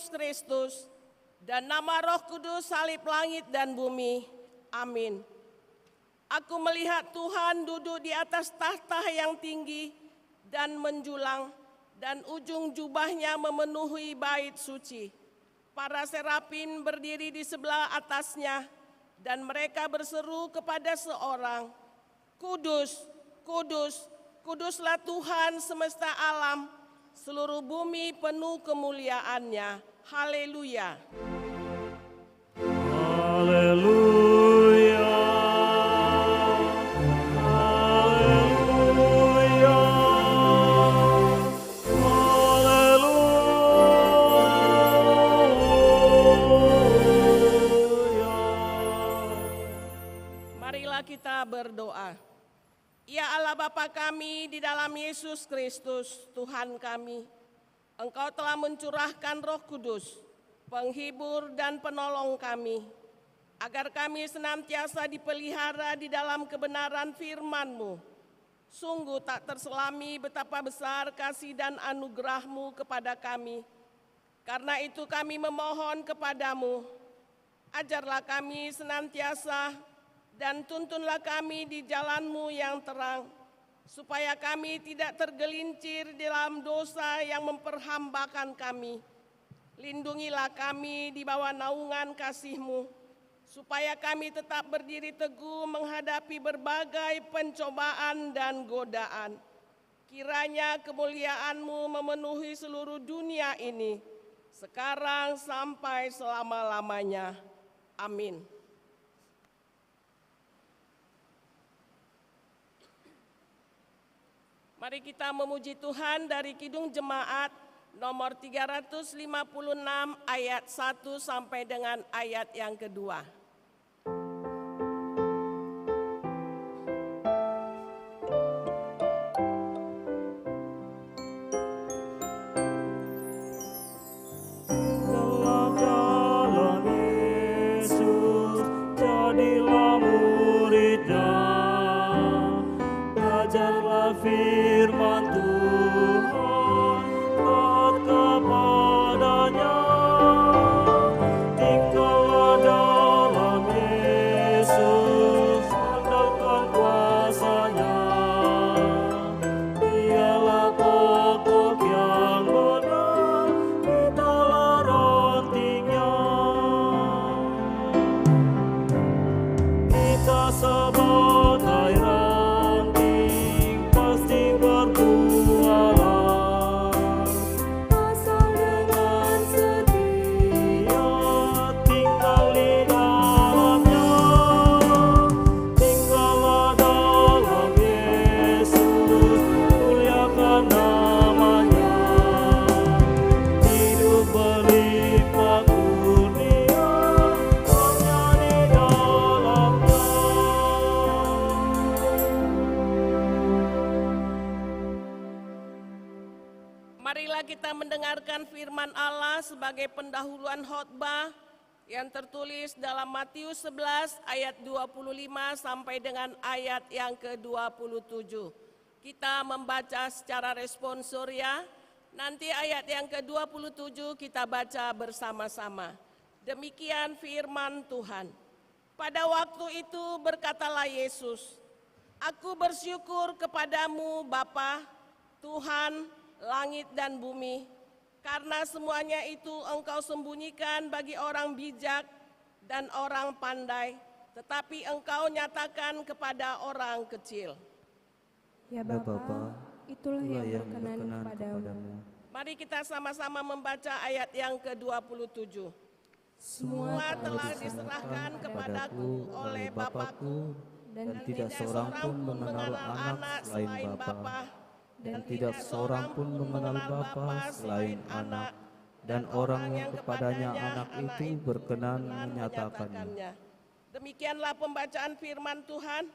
Yesus Kristus, dan nama Roh Kudus salib langit dan bumi. Amin. Aku melihat Tuhan duduk di atas tahta yang tinggi dan menjulang, dan ujung jubahnya memenuhi bait suci. Para serafim berdiri di sebelah atasnya, dan mereka berseru kepada seorang, Kudus, kudus, kuduslah Tuhan semesta alam, seluruh bumi penuh kemuliaan-Nya. Haleluya. Haleluya. Haleluya. Haleluya. Marilah kita berdoa. Ya Allah Bapa kami di dalam Yesus Kristus, Tuhan kami, Engkau telah mencurahkan Roh Kudus, penghibur dan penolong kami, agar kami senantiasa dipelihara di dalam kebenaran firman-Mu. Sungguh tak terselami betapa besar kasih dan anugerah-Mu kepada kami. Karena itu kami memohon kepadamu, ajarlah kami senantiasa dan tuntunlah kami di jalan-Mu yang terang, supaya kami tidak tergelincir dalam dosa yang memperhambakan kami. Lindungilah kami di bawah naungan kasih-Mu, supaya kami tetap berdiri teguh menghadapi berbagai pencobaan dan godaan. Kiranya kemuliaan-Mu memenuhi seluruh dunia ini, sekarang sampai selama-lamanya. Amin. Mari kita memuji Tuhan dari Kidung Jemaat nomor 356 ayat 1 sampai dengan ayat yang kedua. Dalam Yesus jadilah muridnya, belajarlah firman Tuhan, taat kepadanya, tinggallah dalam Yesus, andalkan kuasa-Nya. Dialah pokok yang benar, kitalah rantingnya. Kita sebagai ranting pasti berbuah, asal dengan setia tinggal di dalamnya. Tinggallah dalam Yesus, muliakan namanya. Hidup berlimpah kurnia, hanya di dalamnya. Marilah kita mendengarkan firman Allah sebagai pendahuluan khotbah yang tertulis dalam Matius 11 ayat 25 sampai dengan ayat yang ke-27. Kita membaca secara responsor ya. Nanti ayat yang ke-27 kita baca bersama-sama. Demikian firman Tuhan. Pada waktu itu berkatalah Yesus, Aku bersyukur kepadamu Bapa, Tuhan langit dan bumi, karena semuanya itu Engkau sembunyikan bagi orang bijak dan orang pandai, tetapi Engkau nyatakan kepada orang kecil. Ya Bapa, itulah yang berkenan kepadamu. Mari kita sama-sama membaca ayat yang ke-27. Semua telah diserahkan kepadaku oleh Bapakku, dan tidak seorang pun mengenal anak selain Bapa, dan tidak seorang pun mengenal Bapa selain anak, dan orang yang kepadanya anak itu berkenan menyatakannya. Demikianlah pembacaan firman Tuhan.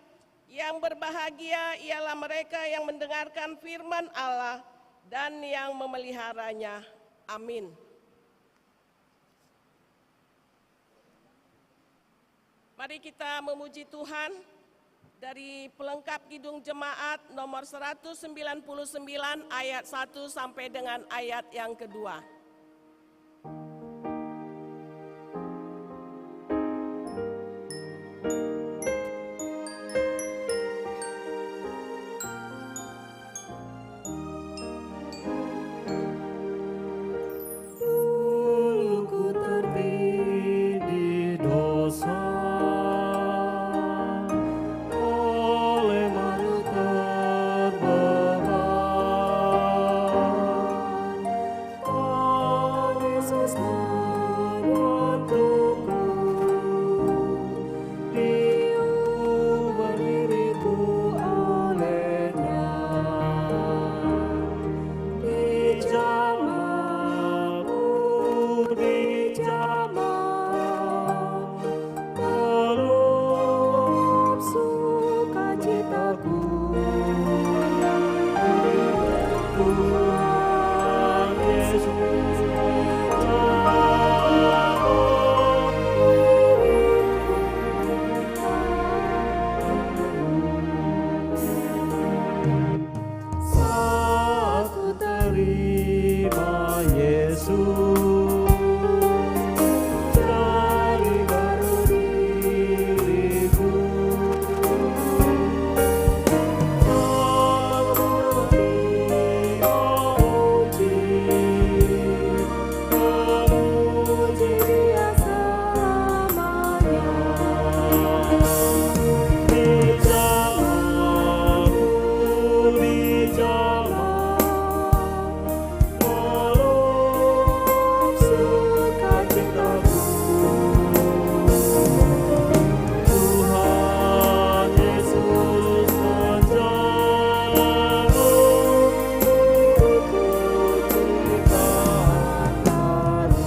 Yang berbahagia ialah mereka yang mendengarkan firman Allah dan yang memeliharanya. Amin. Mari kita memuji Tuhan dari pelengkap Kidung Jemaat nomor 199 ayat 1 sampai dengan ayat yang kedua. Dulu ku tertindih dosa, oleh malu terbeban. Kau Yesus menentuku, diubah diriku olehnya. Dijamah meluap sukacitaku. Tuhan Yesus saat ku terima Yesus jadi baru diriku. Aku memuji Dia selamanya. Dijamah meluap sukacitaku. Tuhan Yesus menjamu, hidupku ciptaan baru.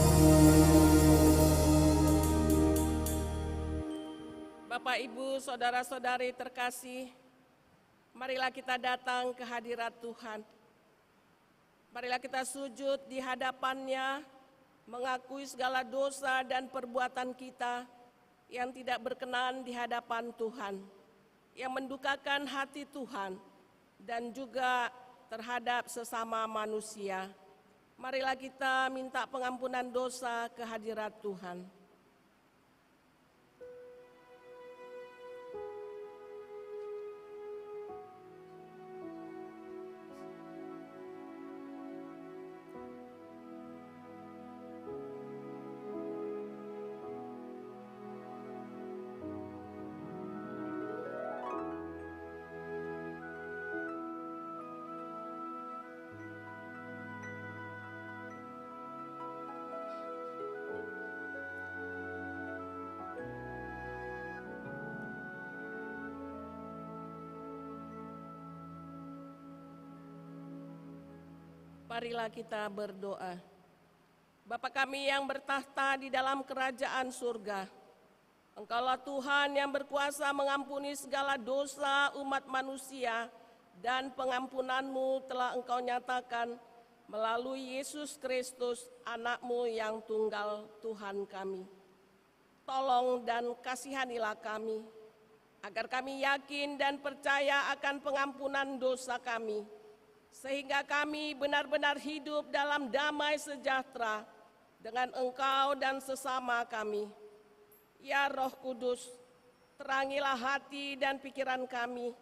Bapak, Ibu, saudara-saudari terkasih, marilah kita datang ke hadirat Tuhan. Marilah kita sujud di hadapan-Nya, mengakui segala dosa dan perbuatan kita yang tidak berkenan di hadapan Tuhan, yang mendukakan hati Tuhan dan juga terhadap sesama manusia. Marilah kita minta pengampunan dosa ke hadirat Tuhan. Marilah kita berdoa. Bapa kami yang bertahta di dalam kerajaan surga, Engkaulah Tuhan yang berkuasa mengampuni segala dosa umat manusia, dan pengampunan-Mu telah Engkau nyatakan melalui Yesus Kristus, anak-Mu yang tunggal Tuhan kami. Tolong dan kasihanilah kami, agar kami yakin dan percaya akan pengampunan dosa kami, sehingga kami benar-benar hidup dalam damai sejahtera dengan Engkau dan sesama kami. Ya Roh Kudus, terangilah hati dan pikiran kami,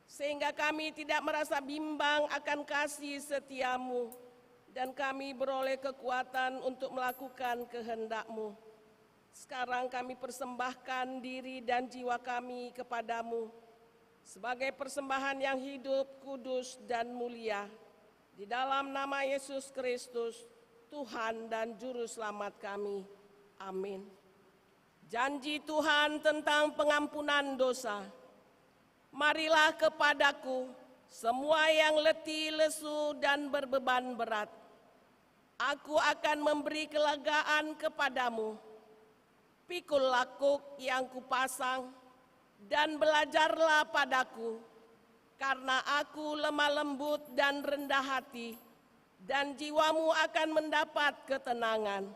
sehingga kami tidak merasa bimbang akan kasih setia-Mu, dan kami beroleh kekuatan untuk melakukan kehendak-Mu. Sekarang kami persembahkan diri dan jiwa kami kepadamu, sebagai persembahan yang hidup, kudus, dan mulia. Di dalam nama Yesus Kristus, Tuhan dan Juru Selamat kami. Amin. Janji Tuhan tentang pengampunan dosa. Marilah kepadaku semua yang letih, lesu, dan berbeban berat. Aku akan memberi kelegaan kepadamu. Pikul lakuk yang kupasang, dan belajarlah padaku, karena aku lemah lembut dan rendah hati, dan jiwamu akan mendapat ketenangan.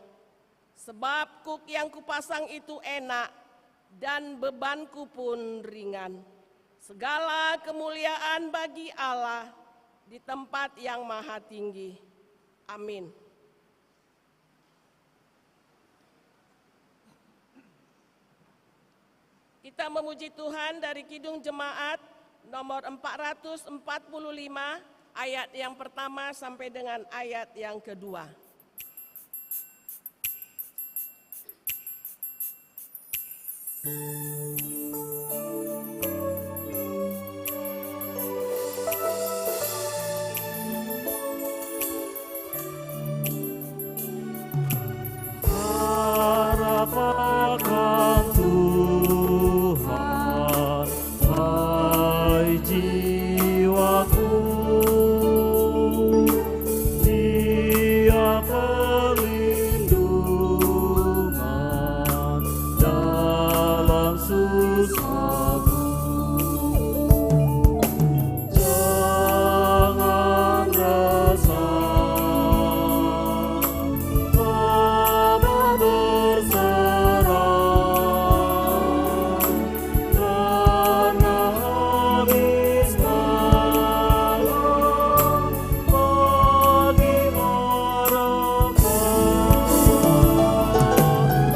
Sebab kuk yang kupasang itu enak, dan bebanku pun ringan. Segala kemuliaan bagi Allah di tempat yang maha tinggi. Amin. Kita memuji Tuhan dari Kidung Jemaat nomor 445 ayat yang pertama sampai dengan ayat yang kedua. Harap akan Tuhan, hai jiwaku, Dia perlindungan dalam susahku. Jangan resah, Bapa berserah, karena habis malam bagi mereka dalam derita dan Tuhan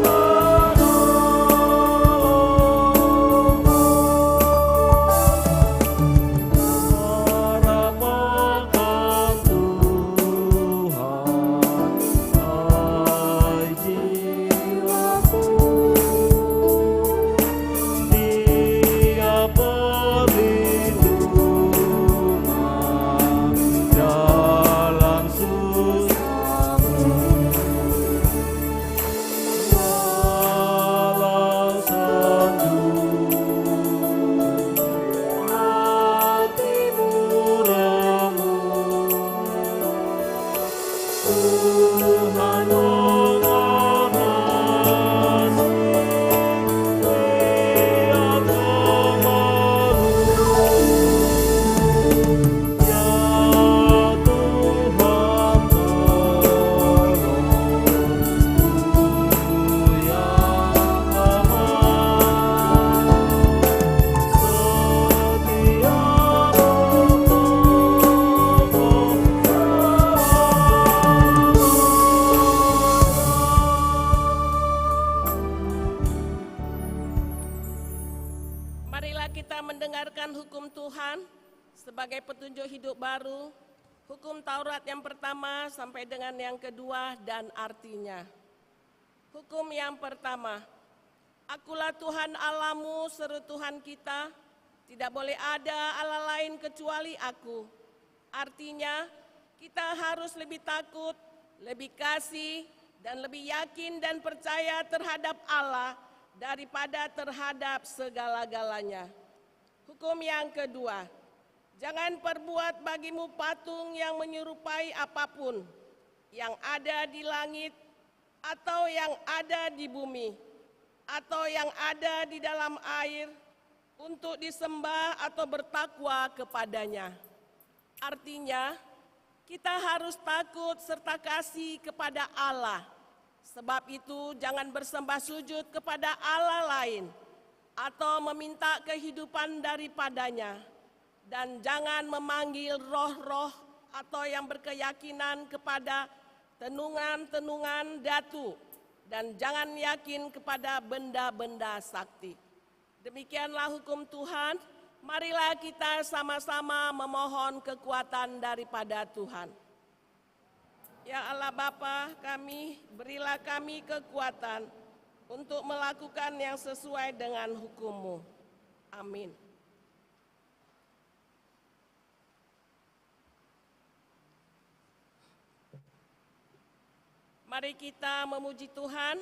yang setia harap akan Tuhan, hai jiwaku, Dia perlindungan dalam susahku. Walau sanjung hatimu remuk, Tuhan mengasihi tiap kemarau. Ya Tuhan tolong Ku yang lemah, Marilah kita mendengarkan hukum Tuhan sebagai petunjuk hidup baru, hukum Taurat yang pertama sampai dengan yang kedua dan artinya. Hukum yang pertama, Akulah Tuhan Allahmu, seru Tuhan kita, tidak boleh ada Allah lain kecuali Aku. Artinya, kita harus lebih takut, lebih kasih, dan lebih yakin dan percaya terhadap Allah daripada terhadap segala-galanya. Hukum yang kedua, jangan perbuat bagimu patung yang menyerupai apapun yang ada di langit atau yang ada di bumi atau yang ada di dalam air untuk disembah atau bertakwa kepadanya. Artinya, kita harus takut serta kasih kepada Allah. Sebab itu jangan bersembah sujud kepada Allah lain atau meminta kehidupan daripadanya, dan jangan memanggil roh-roh atau yang berkeyakinan kepada tenungan-tenungan datu, dan jangan yakin kepada benda-benda sakti. Demikianlah hukum Tuhan. Marilah kita sama-sama memohon kekuatan daripada Tuhan. Ya Allah Bapa kami, berilah kami kekuatan untuk melakukan yang sesuai dengan hukum-Mu. Amin. Mari kita memuji Tuhan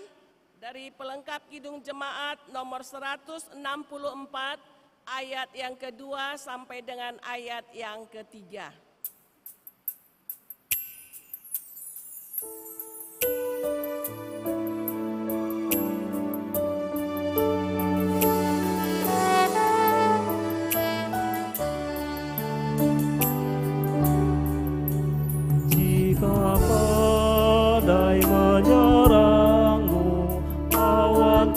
dari pelengkap Kidung Jemaat nomor 164 ayat yang kedua sampai dengan ayat yang ketiga. Jika badai menyerangmu, awan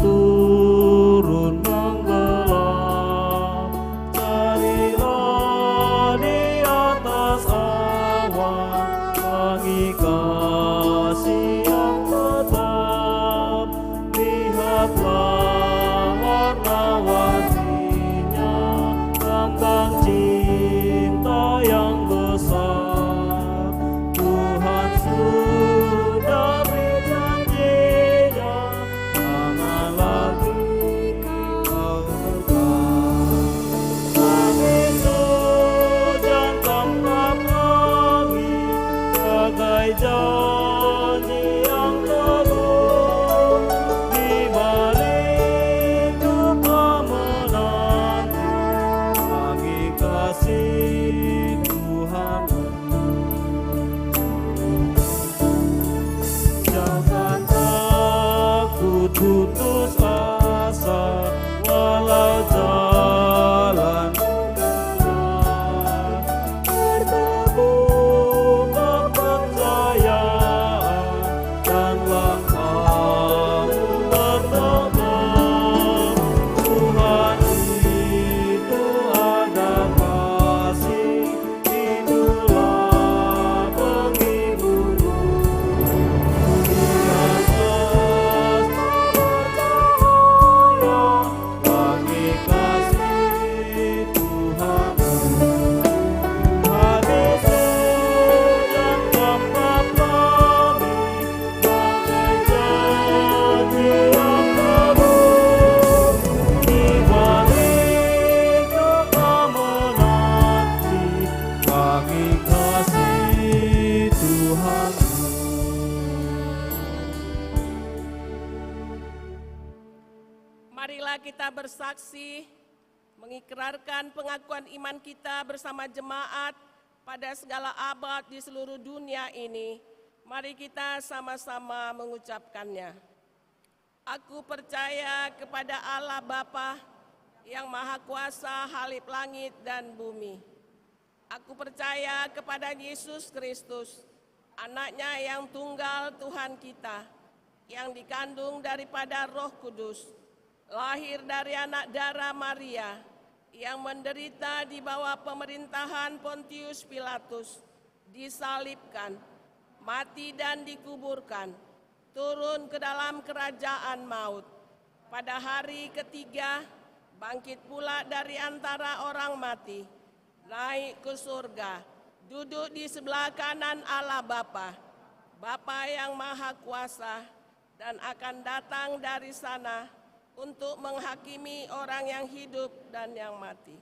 putus asa, walau jalan gelap, bertemu kepercayaan dan langkahmu berteman. Tuhan itu ada kasih, itulah penghiburmu. Dia bagi kasih Tuhan. Habis hujan tempat kami, bagai janji yang kabur. Di balik kamu nanti, bagi kasih Tuhan. Marilah kita bersaksi, mengikrarkan pengakuan iman kita bersama jemaat pada segala abad di seluruh dunia ini. Mari kita sama-sama mengucapkannya. Aku percaya kepada Allah Bapa yang Maha Kuasa Halif langit dan bumi. Aku percaya kepada Yesus Kristus, anaknya yang tunggal Tuhan kita, yang dikandung daripada Roh Kudus, lahir dari anak darah Maria, yang menderita di bawah pemerintahan Pontius Pilatus, disalibkan, mati dan dikuburkan, turun ke dalam kerajaan maut. Pada hari ketiga, bangkit pula dari antara orang mati, naik ke surga, duduk di sebelah kanan Allah Bapa, Bapa yang Maha Kuasa, dan akan datang dari sana untuk menghakimi orang yang hidup dan yang mati.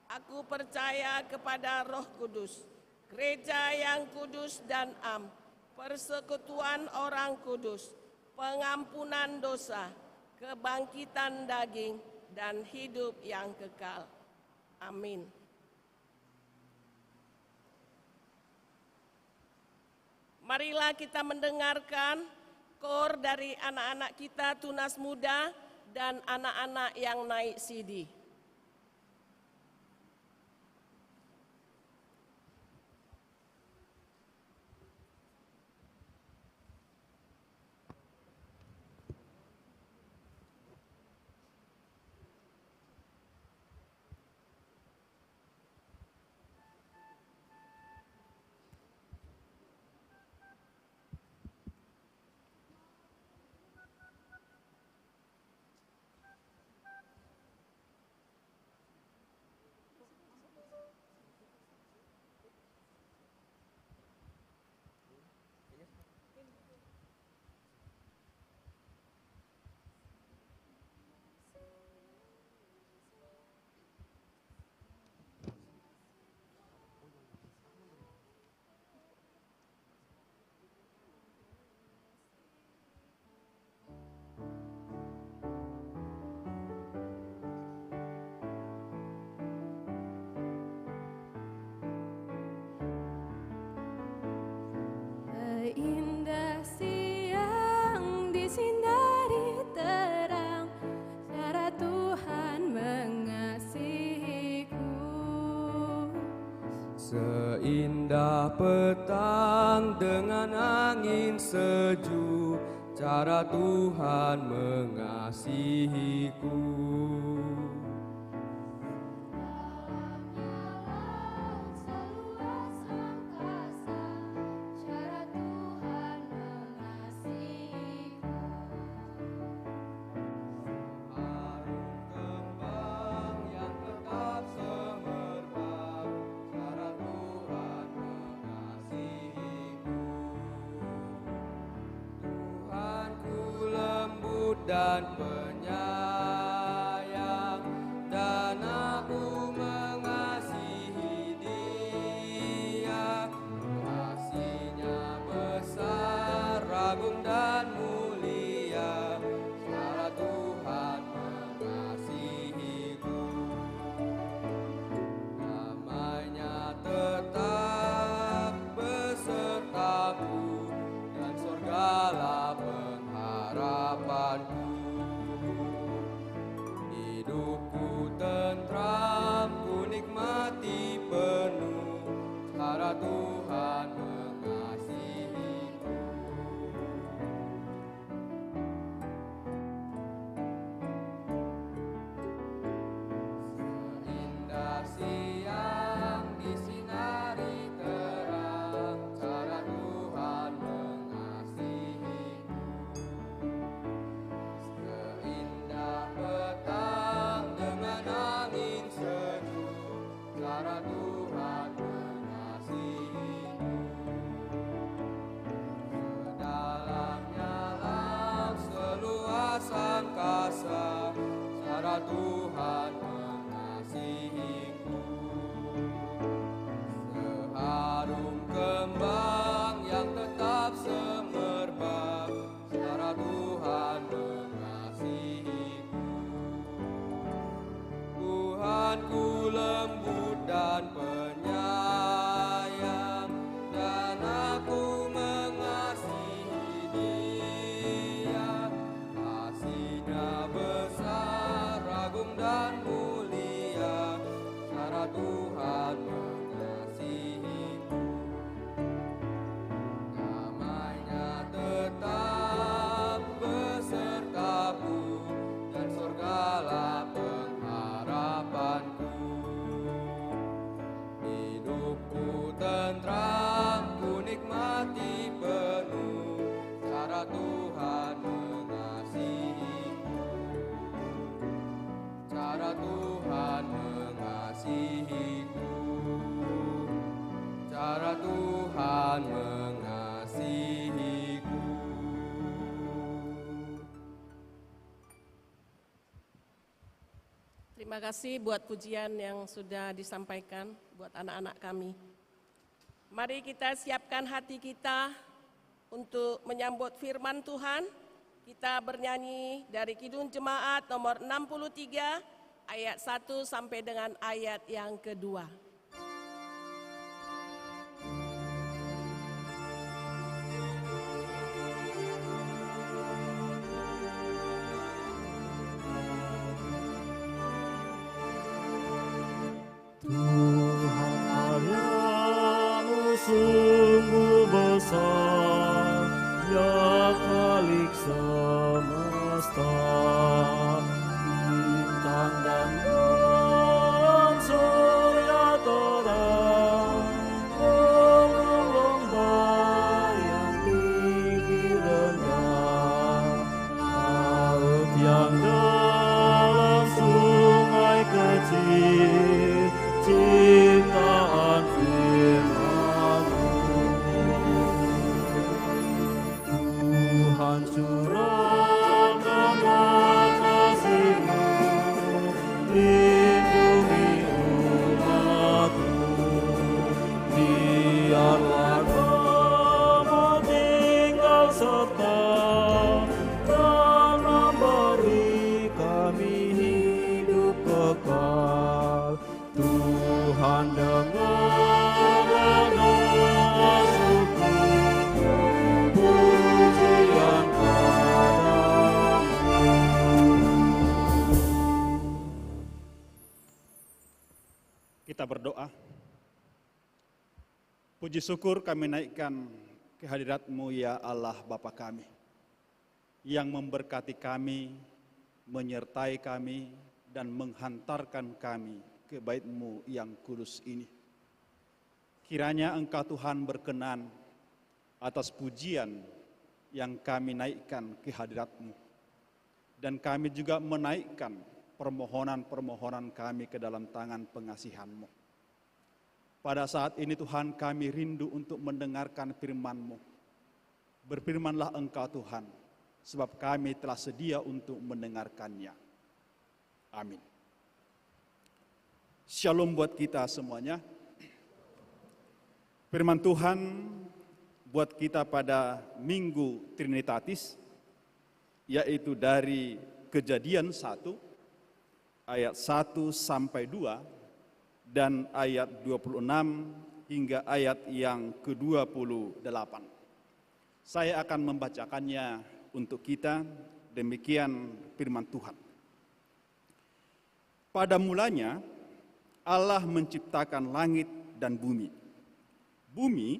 Aku percaya kepada Roh Kudus, gereja yang kudus dan am, persekutuan orang kudus, pengampunan dosa, kebangkitan daging, dan hidup yang kekal. Amin. Marilah kita mendengarkan kor dari anak-anak kita tunas muda dan anak-anak yang naik CD. Indah siang disinari terang, cara Tuhan mengasihiku. Seindah petang dengan angin sejuk, cara Tuhan mengasihiku. Dan penyayang, dan aku mengasihi Dia. Kasih-Nya besar, agung dan mulia, cara Tuhan mengasihiku. Damai-Nya tetap besertaku, dan surgalah pengharapanku. Tuhan mengasihiku. Seharum kembang yang tetap semerbak, cara Tuhan mengasihiku. Tuhanku lembut dan penyayang, dan aku mengasihi Dia. Kasih-Nya besar, agung dan mulia, cara Tuhan mengasihiku. Damai-Nya tetap besertaku, dan surgalah pengharapanku. Hidupku tentram, ku nikmati penuh, cara Tuhan mengasihiku. Cara Tuhan mengasihiku. Cara Tuhan mengasihiku. Terima kasih buat pujian yang sudah disampaikan buat anak-anak kami. Mari kita siapkan hati kita untuk menyambut firman Tuhan. Kita bernyanyi dari Kidung Jemaat nomor 63 ayat 1 sampai dengan ayat yang kedua. Tuhan karya-Mu sungguh besar, ya Khalik semesta. Bintang dan bulan, surya terang, gunung lembah yang tinggi rendah, laut yang dalam, sungai kecil, ciptaan firman-Mu. Tuhan curahkan kasih-Mu, lindungi umat-Mu. Biarlah Kamu tinggal serta dan memberi kami hidup kekal. Tuhan dengarlah doa syukur, pujian padamu. Kita berdoa. Puji syukur kami naikkan kehadirat-Mu ya Allah Bapa kami, yang memberkati kami, menyertai kami, dan menghantarkan kami ke bait-Mu yang kudus ini. Kiranya Engkau Tuhan berkenan atas pujian yang kami naikkan ke hadirat-Mu, dan kami juga menaikkan permohonan-permohonan kami ke dalam tangan pengasihan-Mu. Pada saat ini Tuhan, kami rindu untuk mendengarkan firman-Mu. Berfirmanlah Engkau Tuhan, sebab kami telah sedia untuk mendengarkannya. Amin. Shalom buat kita semuanya. Firman Tuhan buat kita pada Minggu Trinitatis, yaitu dari Kejadian 1, ayat 1 sampai 2, dan ayat 26 hingga ayat yang ke-28. Saya akan membacakannya untuk kita, demikian firman Tuhan. Pada mulanya, Allah menciptakan langit dan bumi. Bumi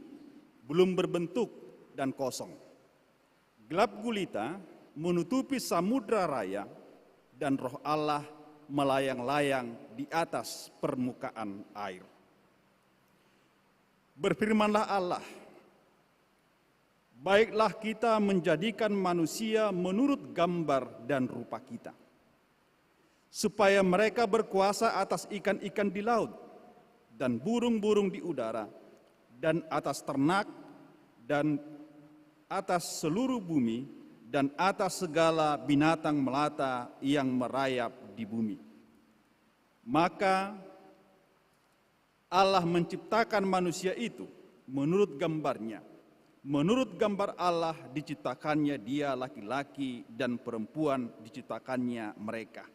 belum berbentuk dan kosong. Gelap gulita menutupi samudra raya, dan roh Allah melayang-layang di atas permukaan air. Berfirmanlah Allah, baiklah kita menjadikan manusia menurut gambar dan rupa kita, supaya mereka berkuasa atas ikan-ikan di laut, dan burung-burung di udara, dan atas ternak, dan atas seluruh bumi, dan atas segala binatang melata yang merayap di bumi. Maka Allah menciptakan manusia itu menurut gambarnya. Menurut gambar Allah diciptakannya dia, laki-laki dan perempuan diciptakannya mereka.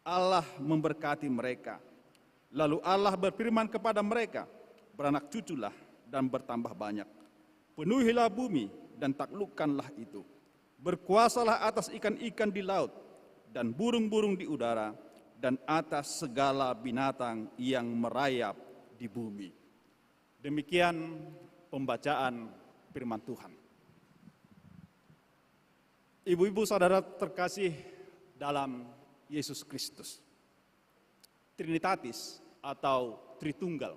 Allah memberkati mereka. Lalu Allah berfirman kepada mereka, beranak cuculah dan bertambah banyak. Penuhilah bumi dan taklukkanlah itu. Berkuasalah atas ikan-ikan di laut dan burung-burung di udara dan atas segala binatang yang merayap di bumi. Demikian pembacaan firman Tuhan. Ibu-ibu saudara terkasih dalam Yesus Kristus, Trinitatis atau Tritunggal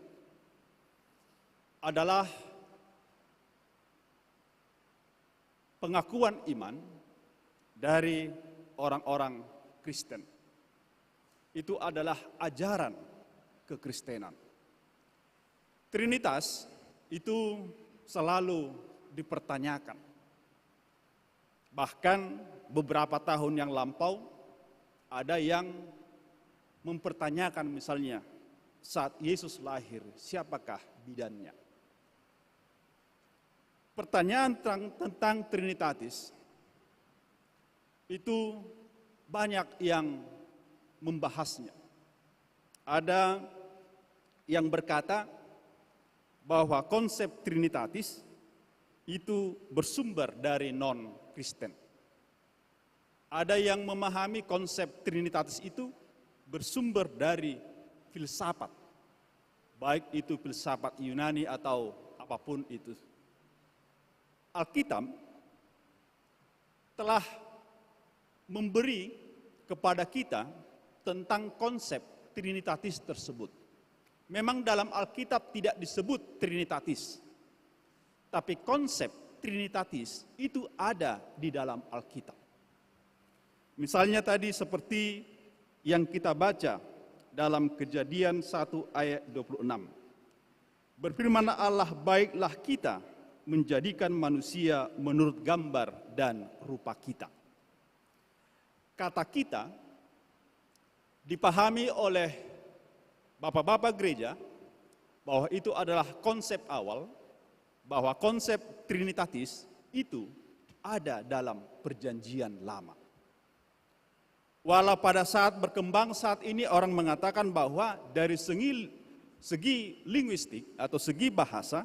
adalah pengakuan iman dari orang-orang Kristen. Itu adalah ajaran kekristenan. Trinitas itu selalu dipertanyakan. Bahkan beberapa tahun yang lampau ada yang mempertanyakan misalnya saat Yesus lahir, siapakah bidannya? Pertanyaan tentang Trinitatis itu banyak yang membahasnya. Ada yang berkata bahwa konsep Trinitatis itu bersumber dari non-Kristen. Ada yang memahami konsep Trinitatis itu bersumber dari filsafat, baik itu filsafat Yunani atau apapun itu. Alkitab telah memberi kepada kita tentang konsep Trinitatis tersebut. Memang dalam Alkitab tidak disebut Trinitatis, tapi konsep Trinitatis itu ada di dalam Alkitab. Misalnya tadi seperti yang kita baca dalam Kejadian 1 ayat 26. Berfirman Allah, baiklah kita menjadikan manusia menurut gambar dan rupa kita. Kata kita dipahami oleh bapak-bapak gereja bahwa itu adalah konsep awal, bahwa konsep Trinitatis itu ada dalam Perjanjian Lama. Walau pada saat berkembang saat ini orang mengatakan bahwa dari segi linguistik atau segi bahasa,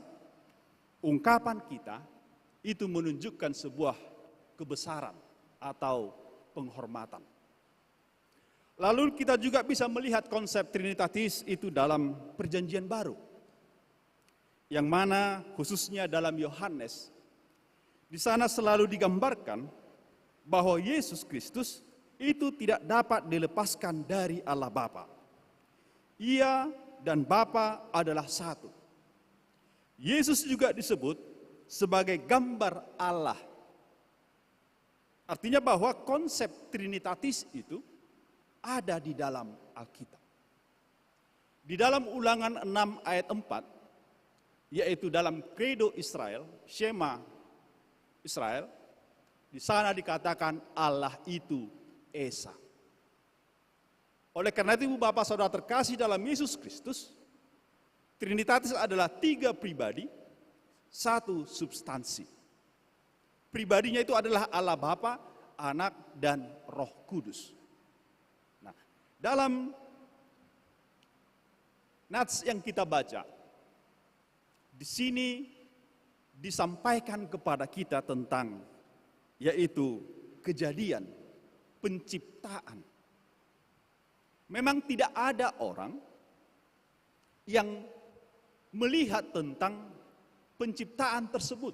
ungkapan kita itu menunjukkan sebuah kebesaran atau penghormatan. Lalu kita juga bisa melihat konsep Trinitatis itu dalam Perjanjian Baru, yang mana khususnya dalam Yohanes, di sana selalu digambarkan bahwa Yesus Kristus itu tidak dapat dilepaskan dari Allah Bapa. Ia dan Bapa adalah satu. Yesus juga disebut sebagai gambar Allah. Artinya bahwa konsep Trinitatis itu ada di dalam Alkitab. Di dalam Ulangan 6 ayat 4, yaitu dalam Credo Israel, Shema Israel, di sana dikatakan Allah itu Esa. Oleh karena itu Bapak Saudara terkasih dalam Yesus Kristus, Trinitatis adalah 3 pribadi, 1 substansi. Pribadinya itu adalah Allah Bapa, Anak, dan Roh Kudus. Nah, dalam nats yang kita baca, di sini disampaikan kepada kita tentang yaitu kejadian penciptaan. Memang tidak ada orang yang melihat tentang penciptaan tersebut.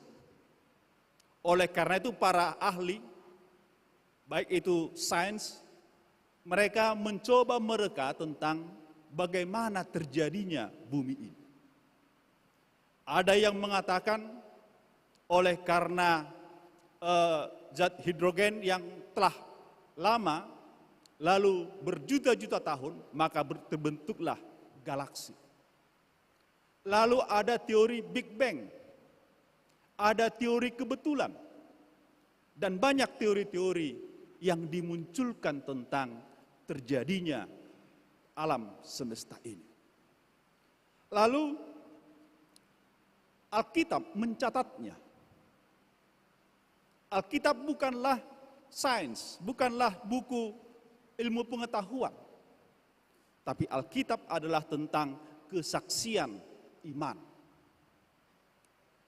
Oleh karena itu para ahli, baik itu sains, mereka mencoba mereka tentang bagaimana terjadinya bumi ini. Ada yang mengatakan oleh karena zat hidrogen yang telah lama, lalu berjuta-juta tahun, maka terbentuklah galaksi. Lalu ada teori Big Bang, ada teori kebetulan, dan banyak teori-teori yang dimunculkan tentang terjadinya alam semesta ini. Lalu Alkitab mencatatnya. Alkitab bukanlah sains, bukanlah buku ilmu pengetahuan. Tapi Alkitab adalah tentang kesaksian iman.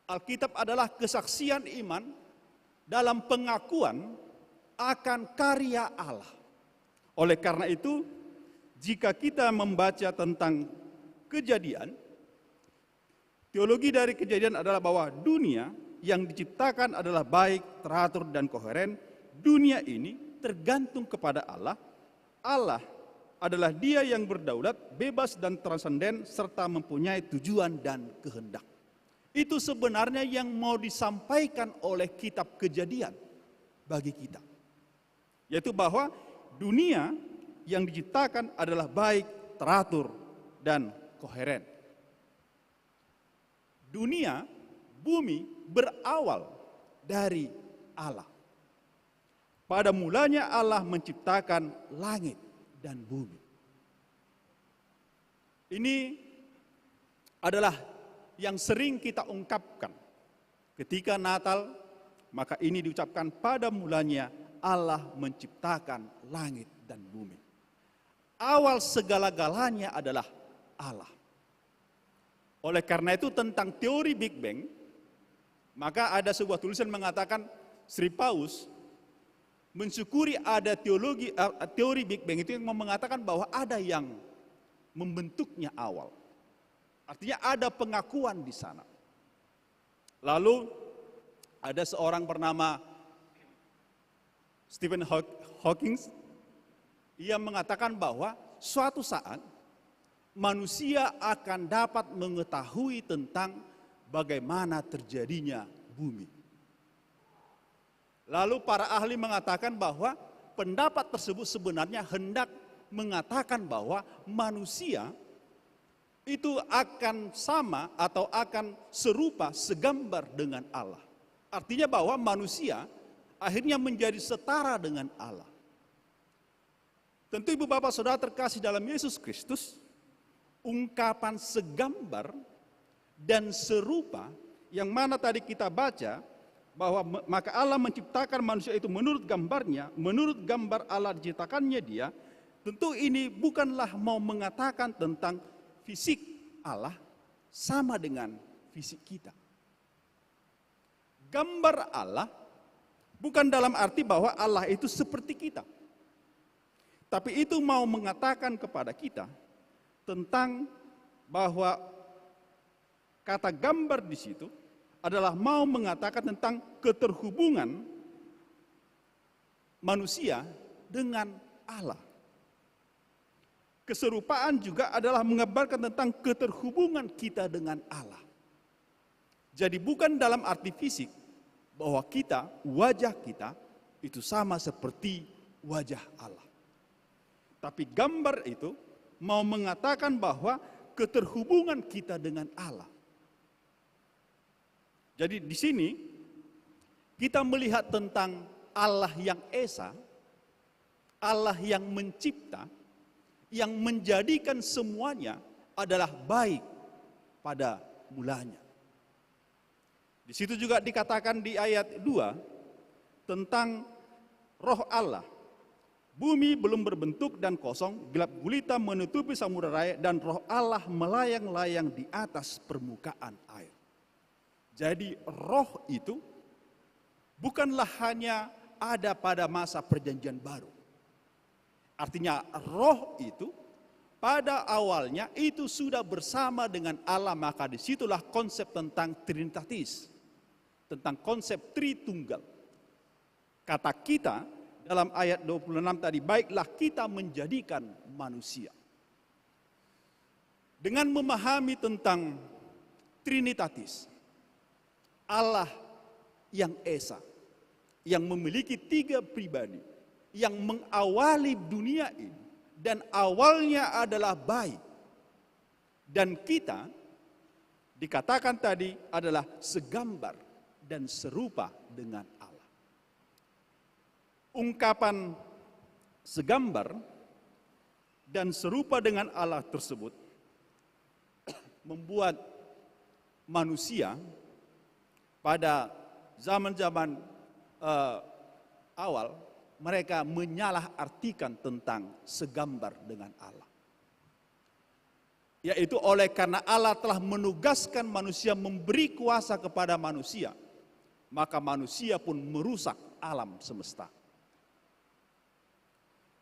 Alkitab adalah kesaksian iman dalam pengakuan akan karya Allah. Oleh karena itu, jika kita membaca tentang Kejadian, teologi dari Kejadian adalah bahwa dunia yang diciptakan adalah baik, teratur, dan koheren. Dunia ini tergantung kepada Allah. Allah adalah Dia yang berdaulat, bebas dan transenden, serta mempunyai tujuan dan kehendak. Itu sebenarnya yang mau disampaikan oleh kitab Kejadian bagi kita. Yaitu bahwa dunia yang diciptakan adalah baik, teratur, dan koheren. Dunia, bumi berawal dari Allah. Pada mulanya Allah menciptakan langit dan bumi. Ini adalah yang sering kita ungkapkan ketika Natal, maka ini diucapkan pada mulanya Allah menciptakan langit dan bumi. Awal segala-galanya adalah Allah. Oleh karena itu tentang teori Big Bang, maka ada sebuah tulisan mengatakan Sri Paus mensyukuri ada teori Big Bang itu yang mengatakan bahwa ada yang membentuknya awal. Artinya ada pengakuan di sana. Lalu ada seorang bernama Stephen Hawking, ia mengatakan bahwa suatu saat manusia akan dapat mengetahui tentang bagaimana terjadinya bumi. Lalu para ahli mengatakan bahwa pendapat tersebut sebenarnya hendak mengatakan bahwa manusia itu akan sama atau akan serupa, segambar dengan Allah. Artinya bahwa manusia akhirnya menjadi setara dengan Allah. Tentu ibu bapak saudara terkasih dalam Yesus Kristus, ungkapan segambar dan serupa yang mana tadi kita baca bahwa maka Allah menciptakan manusia itu menurut gambarnya, menurut gambar Allah diciptakannya dia. Tentu ini bukanlah mau mengatakan tentang fisik Allah sama dengan fisik kita. Gambar Allah bukan dalam arti bahwa Allah itu seperti kita. Tapi itu mau mengatakan kepada kita tentang bahwa kata gambar di situ adalah mau mengatakan tentang keterhubungan manusia dengan Allah. Keserupaan juga adalah mengabarkan tentang keterhubungan kita dengan Allah. Jadi bukan dalam arti fisik bahwa kita, wajah kita itu sama seperti wajah Allah. Tapi gambar itu mau mengatakan bahwa keterhubungan kita dengan Allah. Jadi di sini kita melihat tentang Allah yang esa, Allah yang mencipta, yang menjadikan semuanya adalah baik pada mulanya. Di situ juga dikatakan di ayat 2 tentang roh Allah. Bumi belum berbentuk dan kosong, gelap gulita menutupi samudera raya, dan roh Allah melayang-layang di atas permukaan air. Jadi roh itu bukanlah hanya ada pada masa perjanjian baru. Artinya roh itu pada awalnya itu sudah bersama dengan Allah, maka disitulah konsep tentang Trinitatis, tentang konsep Tritunggal. Kata kita dalam ayat 26 tadi, baiklah kita menjadikan manusia. Dengan memahami tentang Trinitatis, Allah yang esa, yang memiliki 3 pribadi, yang mengawali dunia ini, dan awalnya adalah baik. Dan kita dikatakan tadi adalah segambar dan serupa dengan Allah. Ungkapan segambar dan serupa dengan Allah tersebut membuat manusia pada zaman-zaman awal mereka menyalahartikan tentang segambar dengan Allah. Yaitu oleh karena Allah telah menugaskan manusia memberi kuasa kepada manusia, maka manusia pun merusak alam semesta.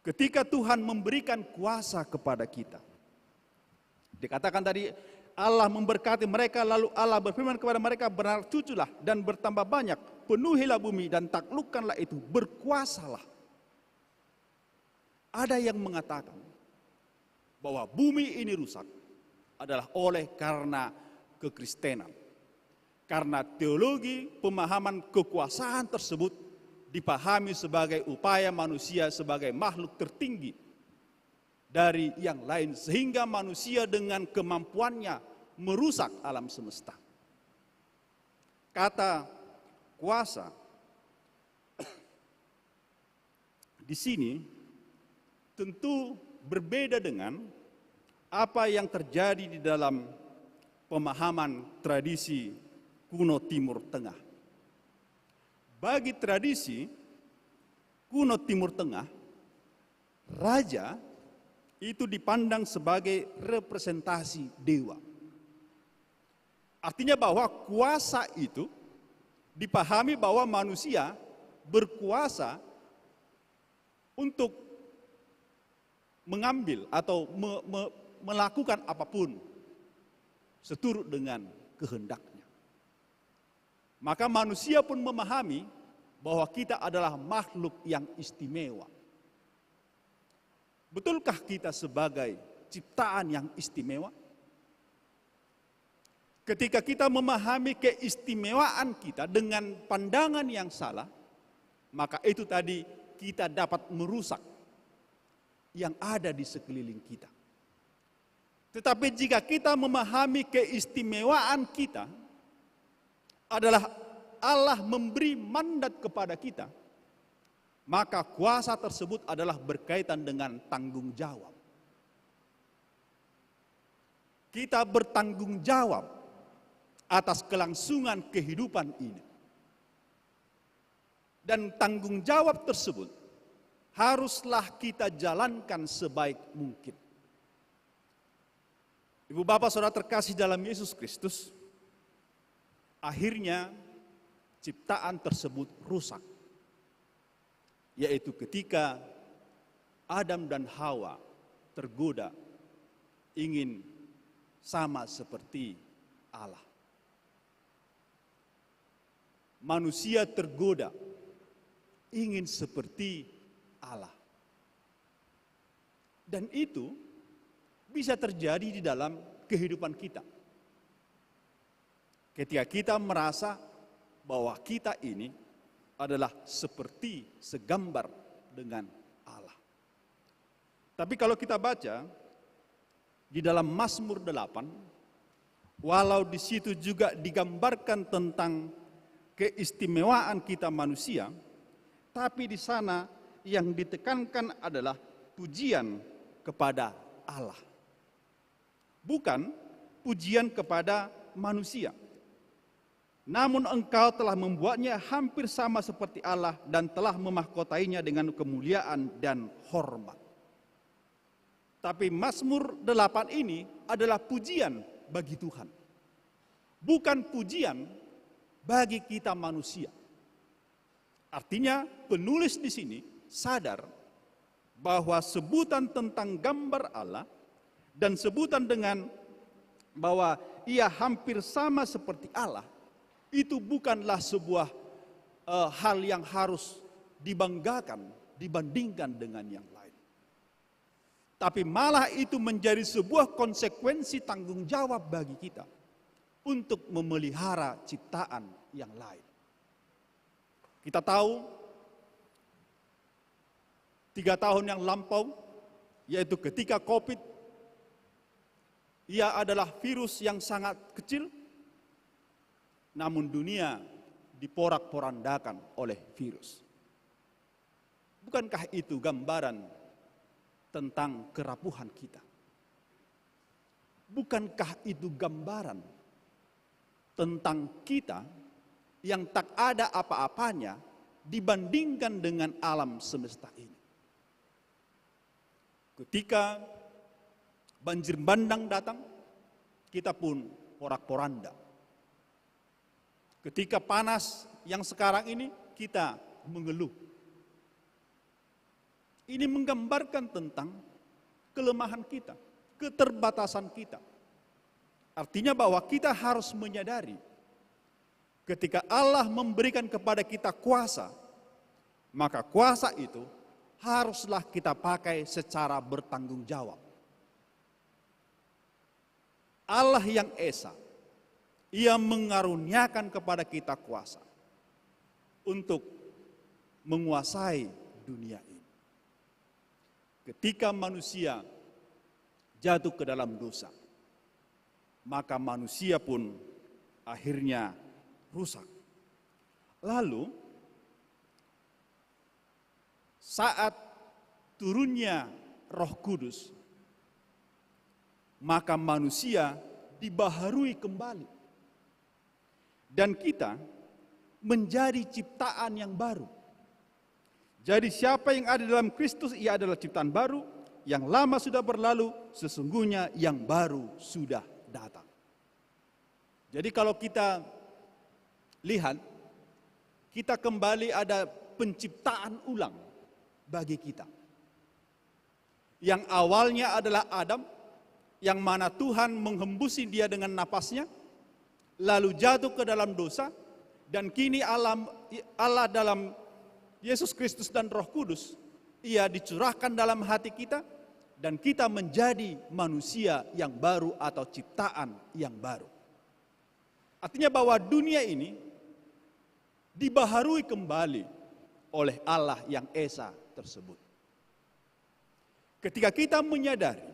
Ketika Tuhan memberikan kuasa kepada kita, dikatakan tadi Allah memberkati mereka, lalu Allah berfirman kepada mereka, beranak cuculah dan bertambah banyak, penuhilah bumi dan taklukkanlah itu, berkuasalah. Ada yang mengatakan bahwa bumi ini rusak adalah oleh karena kekristenan. Karena teologi pemahaman kekuasaan tersebut dipahami sebagai upaya manusia sebagai makhluk tertinggi dari yang lain, sehingga manusia dengan kemampuannya merusak alam semesta. Kata kuasa di sini tentu berbeda dengan apa yang terjadi di dalam pemahaman tradisi kuno Timur Tengah. Bagi tradisi kuno Timur Tengah, raja itu dipandang sebagai representasi dewa. Artinya bahwa kuasa itu dipahami bahwa manusia berkuasa untuk mengambil atau melakukan apapun seturut dengan kehendaknya. Maka manusia pun memahami bahwa kita adalah makhluk yang istimewa. Betulkah kita sebagai ciptaan yang istimewa? Ketika kita memahami keistimewaan kita dengan pandangan yang salah, maka itu tadi kita dapat merusak yang ada di sekeliling kita. Tetapi jika kita memahami keistimewaan kita adalah Allah memberi mandat kepada kita, maka kuasa tersebut adalah berkaitan dengan tanggung jawab. Kita bertanggung jawab atas kelangsungan kehidupan ini. Dan tanggung jawab tersebut haruslah kita jalankan sebaik mungkin. Ibu bapak saudara terkasih dalam Yesus Kristus, akhirnya ciptaan tersebut rusak. Yaitu ketika Adam dan Hawa tergoda ingin sama seperti Allah. Manusia tergoda ingin seperti Allah. Dan itu bisa terjadi di dalam kehidupan kita. Ketika kita merasa bahwa kita ini adalah seperti segambar dengan Allah. Tapi kalau kita baca di dalam Mazmur 8, walau di situ juga digambarkan tentang keistimewaan kita manusia, tapi di sana yang ditekankan adalah pujian kepada Allah. Bukan pujian kepada manusia. Namun engkau telah membuatnya hampir sama seperti Allah dan telah memahkotainya dengan kemuliaan dan hormat. Tapi Mazmur 8 ini adalah pujian bagi Tuhan. Bukan pujian bagi kita manusia. Artinya penulis di sini sadar bahwa sebutan tentang gambar Allah dan sebutan dengan bahwa ia hampir sama seperti Allah, itu bukanlah sebuah hal yang harus dibanggakan dibandingkan dengan yang lain. Tapi malah itu menjadi sebuah konsekuensi tanggung jawab bagi kita untuk memelihara ciptaan yang lain. Kita tahu 3 tahun yang lampau, yaitu ketika COVID, ia adalah virus yang sangat kecil, namun dunia diporak-porandakan oleh virus. Bukankah itu gambaran tentang kerapuhan kita. Bukankah itu gambaran tentang kita yang tak ada apa-apanya dibandingkan dengan alam semesta ini? Ketika banjir bandang datang, kita pun porak-poranda. Ketika panas yang sekarang ini, kita mengeluh. Ini menggambarkan tentang kelemahan kita, keterbatasan kita. Artinya bahwa kita harus menyadari ketika Allah memberikan kepada kita kuasa, maka kuasa itu haruslah kita pakai secara bertanggung jawab. Allah yang Esa, Ia mengaruniakan kepada kita kuasa untuk menguasai dunia ini. Ketika manusia jatuh ke dalam dosa, maka manusia pun akhirnya rusak. Lalu saat turunnya Roh Kudus, maka manusia dibaharui kembali. Dan kita menjadi ciptaan yang baru. Jadi siapa yang ada dalam Kristus, ia adalah ciptaan baru. Yang lama sudah berlalu, sesungguhnya yang baru sudah datang. Jadi kalau kita lihat, kita kembali ada penciptaan ulang bagi kita. Yang awalnya adalah Adam, yang mana Tuhan menghembusi dia dengan napasnya, lalu jatuh ke dalam dosa, dan kini Allah dalam Yesus Kristus dan Roh Kudus, Ia dicurahkan dalam hati kita, dan kita menjadi manusia yang baru atau ciptaan yang baru. Artinya bahwa dunia ini dibaharui kembali oleh Allah yang Esa tersebut. Ketika kita menyadari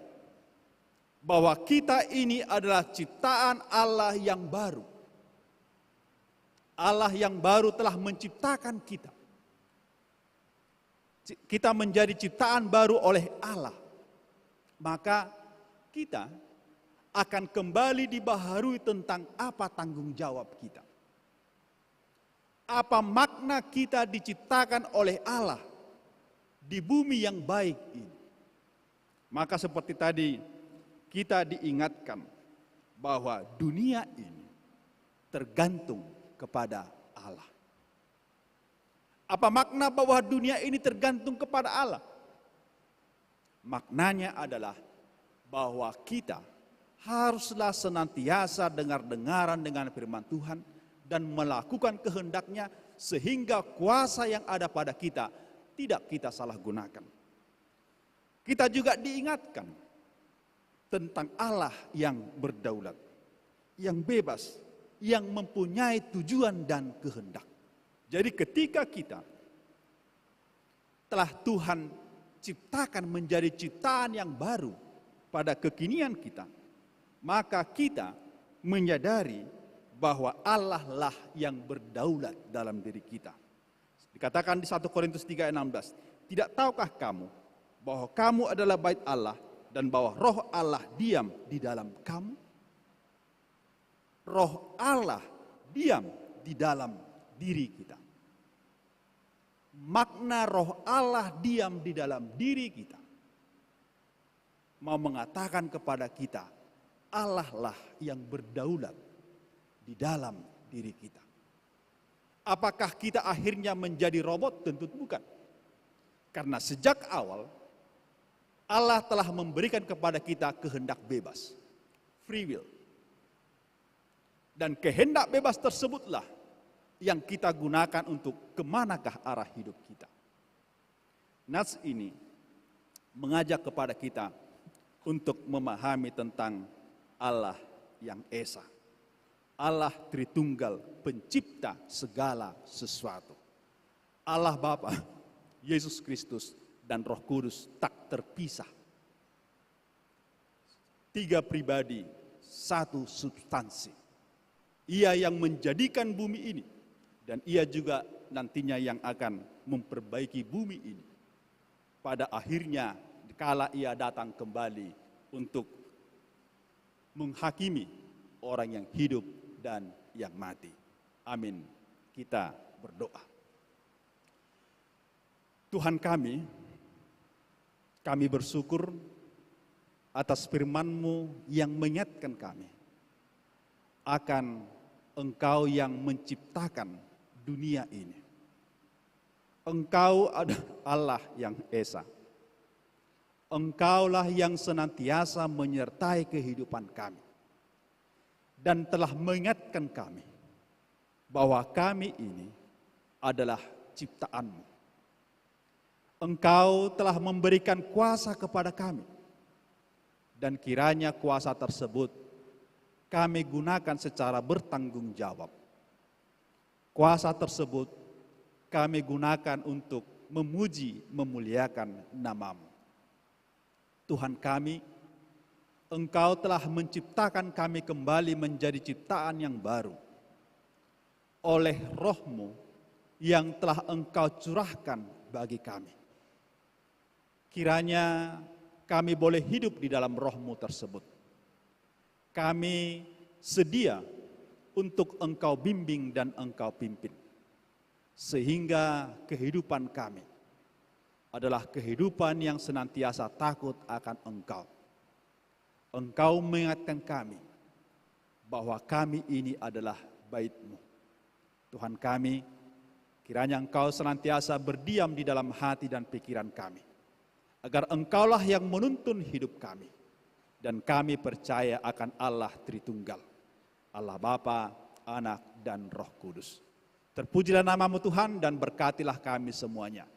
bahwa kita ini adalah ciptaan Allah yang baru. Allah yang baru telah menciptakan kita. Kita menjadi ciptaan baru oleh Allah. Maka kita akan kembali dibaharui tentang apa tanggung jawab kita. Apa makna kita diciptakan oleh Allah di bumi yang baik ini. Maka seperti tadi kita diingatkan bahwa dunia ini tergantung kepada Allah. Apa makna bahwa dunia ini tergantung kepada Allah? Maknanya adalah bahwa kita haruslah senantiasa dengar-dengaran dengan firman Tuhan dan melakukan kehendaknya sehingga kuasa yang ada pada kita tidak kita salah gunakan. Kita juga diingatkan tentang Allah yang berdaulat, yang bebas, yang mempunyai tujuan dan kehendak. Jadi ketika kita telah Tuhan ciptakan menjadi ciptaan yang baru pada kekinian kita, maka kita menyadari bahwa Allah lah yang berdaulat dalam diri kita. Dikatakan di 1 Korintus 3:16, tidak tahukah kamu bahwa kamu adalah bait Allah dan bahwa roh Allah diam di dalam kamu? Roh Allah diam di dalam diri kita. Makna roh Allah diam di dalam diri kita mau mengatakan kepada kita, Allah lah yang berdaulat di dalam diri kita. Apakah kita akhirnya menjadi robot? Tentu bukan. Karena sejak awal Allah telah memberikan kepada kita kehendak bebas, free will. Dan kehendak bebas tersebutlah yang kita gunakan untuk kemanakah arah hidup kita. Nas ini mengajak kepada kita untuk memahami tentang Allah yang Esa. Allah Tritunggal, pencipta segala sesuatu. Allah Bapa, Yesus Kristus, dan Roh Kudus tak terpisah. 3 pribadi, 1 substansi. Ia yang menjadikan bumi ini, dan ia juga nantinya yang akan memperbaiki bumi ini. Pada akhirnya kala ia datang kembali untuk menghakimi orang yang hidup dan yang mati. Amin. Kita berdoa. Tuhan kami bersyukur atas firman-Mu yang mengingatkan kami akan Engkau yang menciptakan dunia ini. Engkau adalah Allah yang esa. Engkaulah yang senantiasa menyertai kehidupan kami dan telah mengingatkan kami bahwa kami ini adalah ciptaan-Mu. Engkau telah memberikan kuasa kepada kami, dan kiranya kuasa tersebut kami gunakan secara bertanggung jawab. Kuasa tersebut kami gunakan untuk memuji, memuliakan nama-Mu. Tuhan kami, Engkau telah menciptakan kami kembali menjadi ciptaan yang baru oleh Roh-Mu yang telah Engkau curahkan bagi kami. Kiranya kami boleh hidup di dalam Roh-Mu tersebut. Kami sedia untuk Engkau bimbing dan Engkau pimpin, sehingga kehidupan kami adalah kehidupan yang senantiasa takut akan Engkau. Engkau mengingatkan kami bahwa kami ini adalah bait-Mu. Tuhan kami, kiranya Engkau senantiasa berdiam di dalam hati dan pikiran kami, agar Engkaulah yang menuntun hidup kami, dan kami percaya akan Allah Tritunggal, Allah Bapa, Anak, dan Roh Kudus. Terpujilah nama-Mu Tuhan, dan berkatilah kami semuanya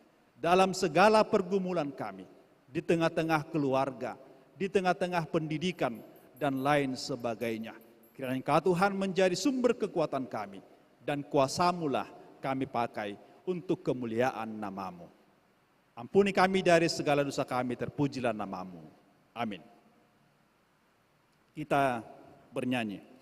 dalam segala pergumulan kami, di tengah-tengah keluarga, di tengah-tengah pendidikan, dan lain sebagainya. Kiranya Engkau Tuhan menjadi sumber kekuatan kami, dan kuasa-Mu-lah kami pakai untuk kemuliaan nama-Mu. Ampuni kami dari segala dosa kami, terpujilah nama-Mu. Amin. Kita bernyanyi.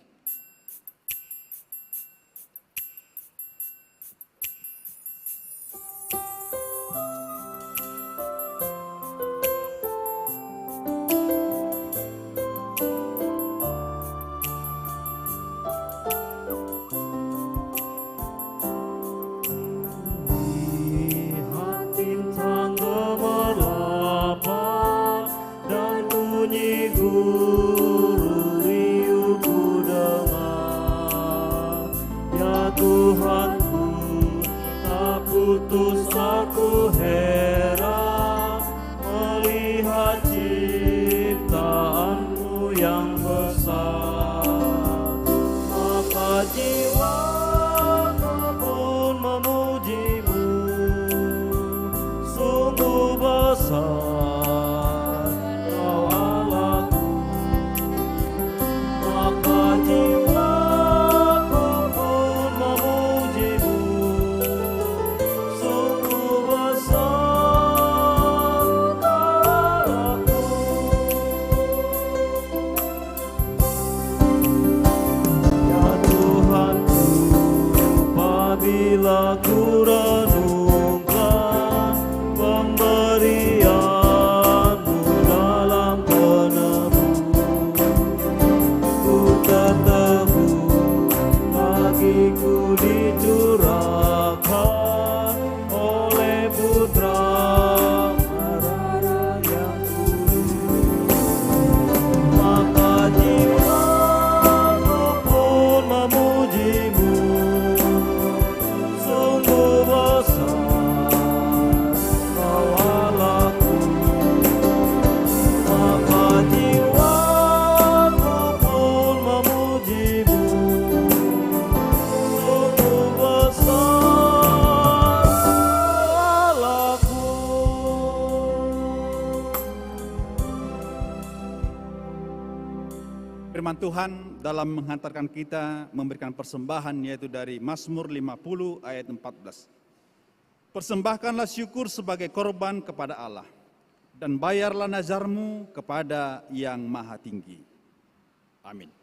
Firman Tuhan dalam menghantarkan kita memberikan persembahan, yaitu dari Mazmur 50 ayat 14. Persembahkanlah syukur sebagai korban kepada Allah, dan bayarlah nazarmu kepada Yang Maha Tinggi. Amin.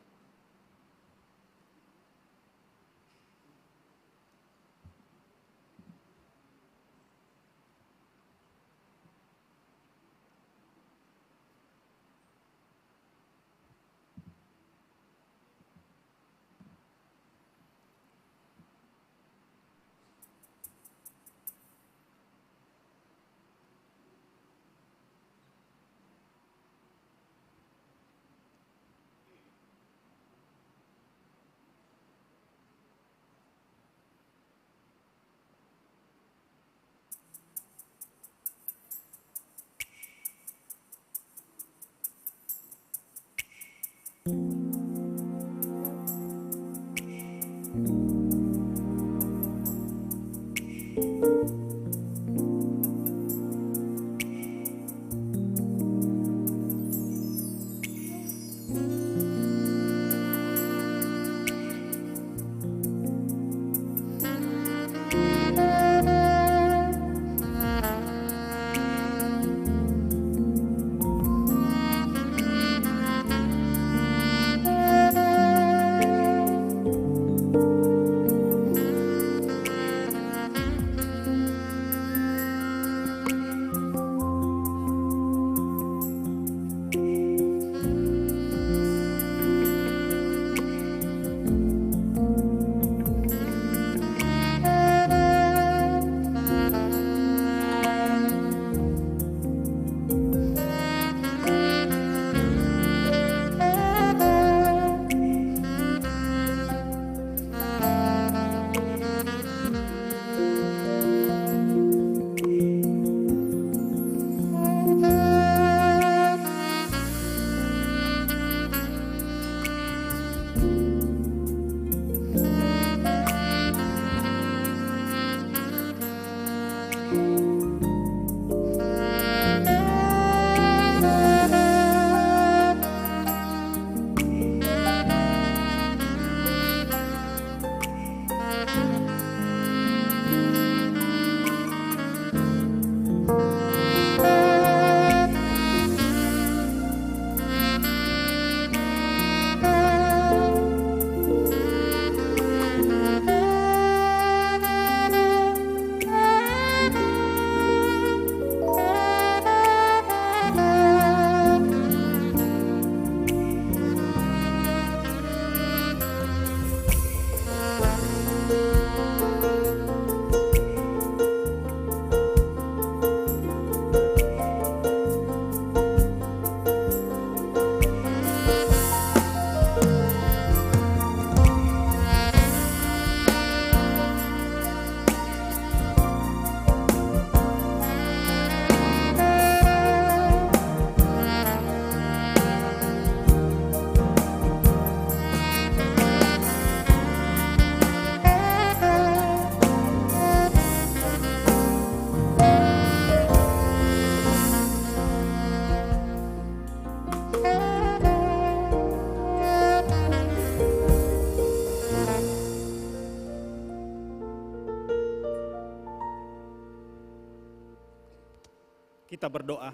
Kita berdoa.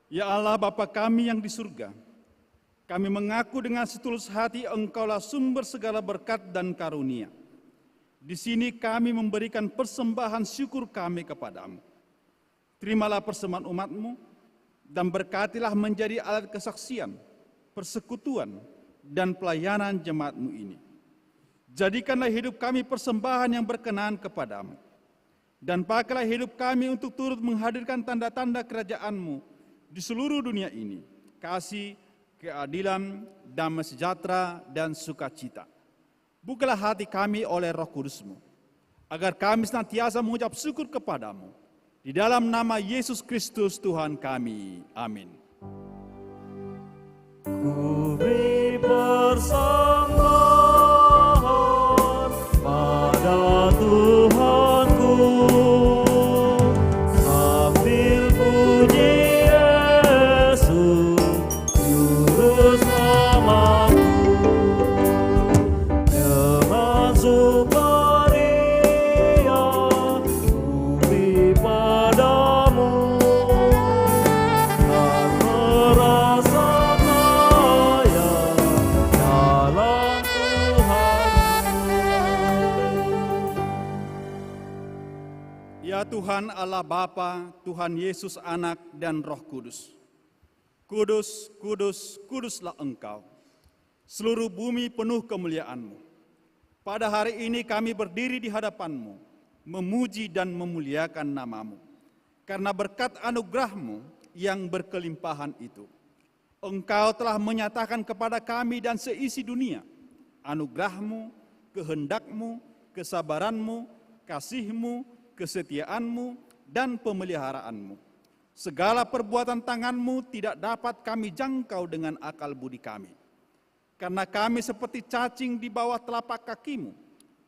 Ya Allah Bapa kami yang di surga, kami mengaku dengan setulus hati Engkaulah sumber segala berkat dan karunia. Di sini kami memberikan persembahan syukur kami kepadamu. Terimalah persembahan umat-Mu dan berkatilah menjadi alat kesaksian, persekutuan, dan pelayanan jemaat-Mu ini. Jadikanlah hidup kami persembahan yang berkenan kepadamu. Dan pakailah hidup kami untuk turut menghadirkan tanda-tanda kerajaan-Mu di seluruh dunia ini. Kasih, keadilan, damai sejahtera, dan sukacita. Bukalah hati kami oleh Roh Kudus-Mu, agar kami senantiasa mengucap syukur kepadamu. Di dalam nama Yesus Kristus Tuhan kami. Amin. Ku beri persembahan pada Tuhanku, sambil puji Yesus, juru selamatku. Dengan sukaria ku beri padamu, dan merasa kaya dalam Ya Tuhan Allah Bapa, Tuhan Yesus Anak dan Roh Kudus. Kudus, kudus, kuduslah Engkau. Seluruh bumi penuh kemuliaan-Mu. Pada hari ini kami berdiri di hadapan-Mu, memuji dan memuliakan nama-Mu. Karena berkat anugerah-Mu yang berkelimpahan itu, Engkau telah menyatakan kepada kami dan seisi dunia anugerah-Mu, kehendak-Mu, kesabaran-Mu, kasih-Mu, kesetiaan-Mu, dan pemeliharaan-Mu. Segala perbuatan tangan-Mu tidak dapat kami jangkau dengan akal budi kami. Karena kami seperti cacing di bawah telapak kaki-Mu,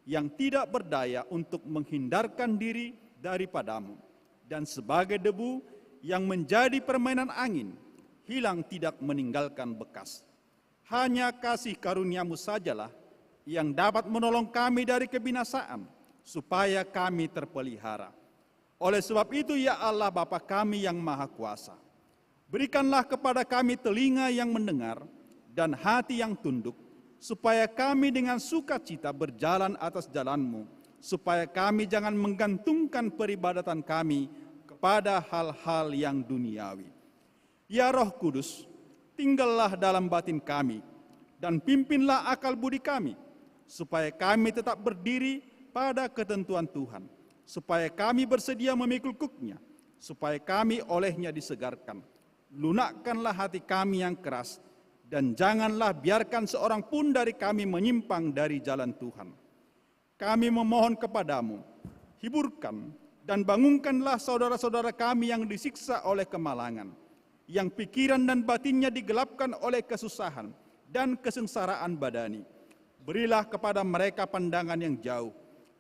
yang tidak berdaya untuk menghindarkan diri daripada-Mu. Dan sebagai debu yang menjadi permainan angin, hilang tidak meninggalkan bekas. Hanya kasih karunia-Mu sajalah yang dapat menolong kami dari kebinasaan, supaya kami terpelihara. Oleh sebab itu, ya Allah Bapa kami yang Maha Kuasa, berikanlah kepada kami telinga yang mendengar dan hati yang tunduk, supaya kami dengan sukacita berjalan atas jalan-Mu, supaya kami jangan menggantungkan peribadatan kami kepada hal-hal yang duniawi. Ya Roh Kudus, tinggallah dalam batin kami, dan pimpinlah akal budi kami, supaya kami tetap berdiri pada ketentuan Tuhan, supaya kami bersedia memikul kuknya, supaya kami olehnya disegarkan. Lunakkanlah hati kami yang keras, dan janganlah biarkan seorang pun dari kami menyimpang dari jalan Tuhan. Kami memohon kepadamu, hiburkan dan bangunkanlah saudara-saudara kami yang disiksa oleh kemalangan, yang pikiran dan batinnya digelapkan oleh kesusahan dan kesengsaraan badani. Berilah kepada mereka pandangan yang jauh,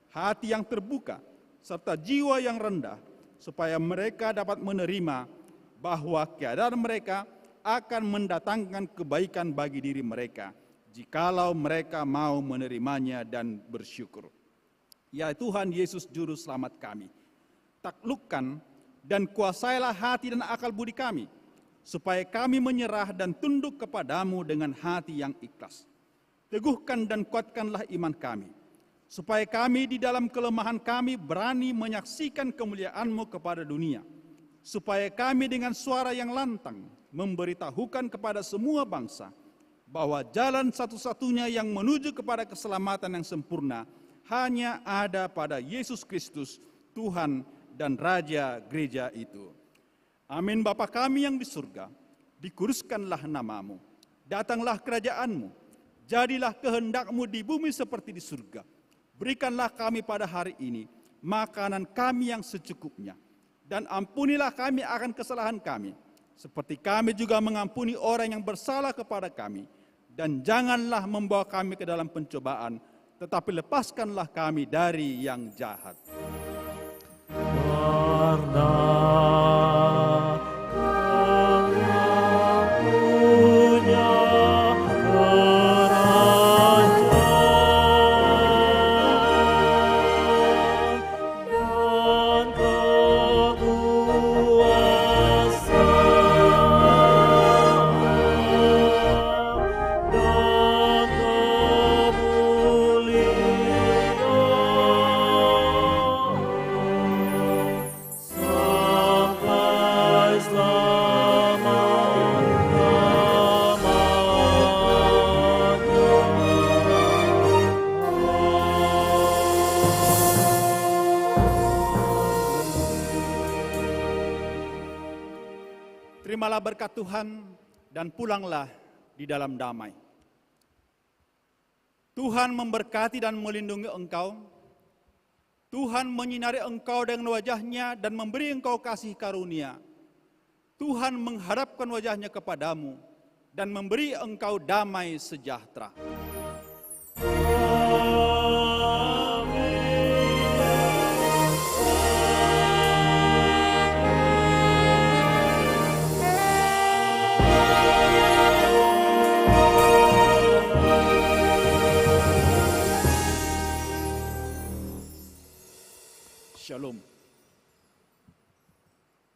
hati yang terbuka, serta jiwa yang rendah, supaya mereka dapat menerima bahwa keadaan mereka akan mendatangkan kebaikan bagi diri mereka, jikalau mereka mau menerimanya dan bersyukur. Ya Tuhan Yesus Juru Selamat kami, taklukkan dan kuasailah hati dan akal budi kami, supaya kami menyerah dan tunduk kepadamu dengan hati yang ikhlas. Teguhkan dan kuatkanlah iman kami, supaya kami di dalam kelemahan kami berani menyaksikan kemuliaan-Mu kepada dunia, supaya kami dengan suara yang lantang memberitahukan kepada semua bangsa bahwa jalan satu-satunya yang menuju kepada keselamatan yang sempurna hanya ada pada Yesus Kristus, Tuhan dan Raja gereja itu. Amin. Bapa kami yang di surga, dikuduskanlah nama-Mu, datanglah kerajaan-Mu, jadilah kehendak-Mu di bumi seperti di surga. Berikanlah kami pada hari ini makanan kami yang secukupnya, dan ampunilah kami akan kesalahan kami, seperti kami juga mengampuni orang yang bersalah kepada kami. Dan janganlah membawa kami ke dalam pencobaan, tetapi lepaskanlah kami dari yang jahat. Karena Kau punya kerajaan dan terimalah berkat Tuhan dan pulanglah di dalam damai. Tuhan memberkati dan melindungi engkau. Tuhan menyinari engkau dengan wajah-Nya dan memberi engkau kasih karunia. Tuhan menghadapkan wajah-Nya kepadamu dan memberi engkau damai sejahtera. Shalom.